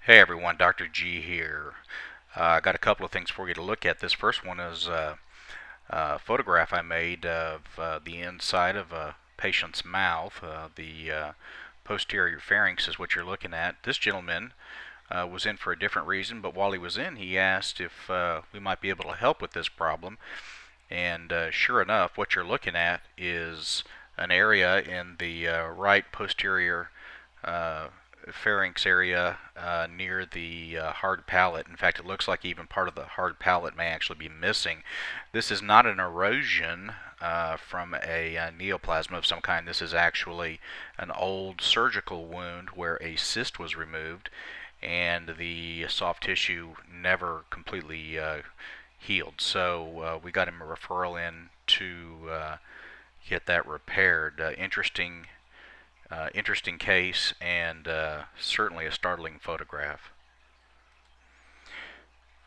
Hey everyone, Dr. G here. I got a couple of things for you to look at. This first one is a photograph I made of the inside of a patient's mouth. The posterior pharynx is what you're looking at. This gentleman was in for a different reason, but while he was in, he asked if we might be able to help with this problem. And sure enough, what you're looking at is an area in the right posterior pharynx area near the hard palate. In fact, it looks like even part of the hard palate may actually be missing. This is not an erosion from a neoplasm of some kind. This is actually an old surgical wound where a cyst was removed and the soft tissue never completely healed. So we got him a referral in to get that repaired. Interesting case, and certainly a startling photograph.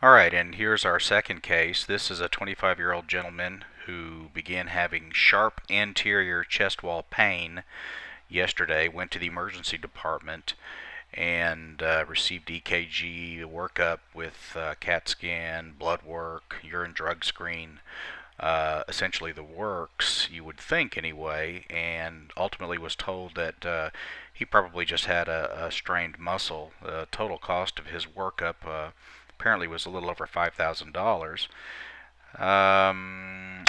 Alright, and here's our second case. This is a 25-year-old gentleman who began having sharp anterior chest wall pain yesterday, went to the emergency department, and received EKG workup with CAT scan, blood work, urine drug screen, essentially the works, you would think anyway, and ultimately was told that he probably just had a strained muscle. The total cost of his workup apparently was a little over $5,000.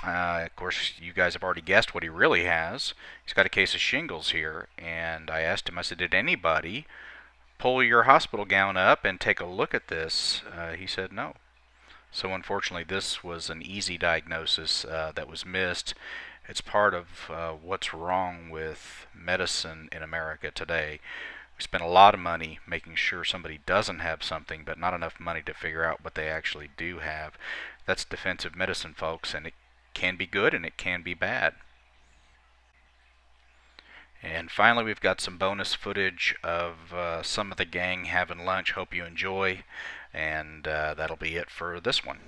Of course, you guys have already guessed what he really has. He's got a case of shingles here, and I asked him, I said, did anybody pull your hospital gown up and take a look at this? He said no. So unfortunately, this was an easy diagnosis that was missed. It's part of what's wrong with medicine in America today. We spend a lot of money making sure somebody doesn't have something, but not enough money to figure out what they actually do have. That's defensive medicine, folks, and it can be good and it can be bad. And finally, we've got some bonus footage of some of the gang having lunch. Hope you enjoy, and that'll be it for this one.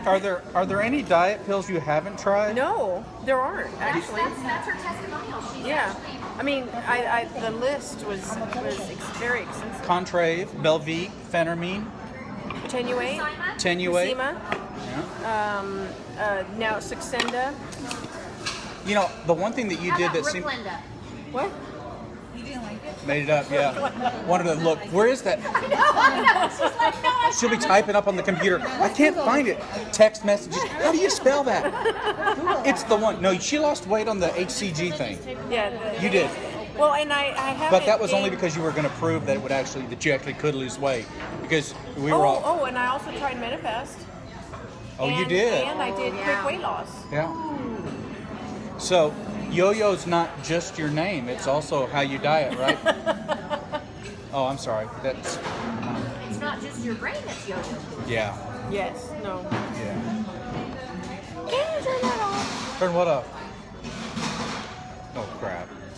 Are there any diet pills you haven't tried? No, there aren't actually. That's her testimonial. She's Yeah, actually, I mean, the list was very extensive. Contrave, Belvique, Phenermine, Attenuate, Tenuate. Sema, Yeah. now Saxenda. You know, the one thing that you how did about that seemed Brooklynda? What? You didn't like it? made it up, yeah. Wanted to look. Where is that? I know. She's like, no, I She'll be typing up on the computer. I can't find it. Text messages. How do you spell that? It's the one. No, she lost weight on the HCG thing. Yeah. You did. Well, and I haven't. But that was only gained- because you were going to prove that that you actually could lose weight. Because we were all. Oh, and I also tried Medifast. Oh, you And- did. And I did quick weight loss. Yeah. So, yo-yo's not just your name; it's also how you diet, right? Oh, I'm sorry. That's It's not just your brain that's yo-yo. yeah, Yes. No. yeah. Can you turn that off? Turn what off? Oh crap.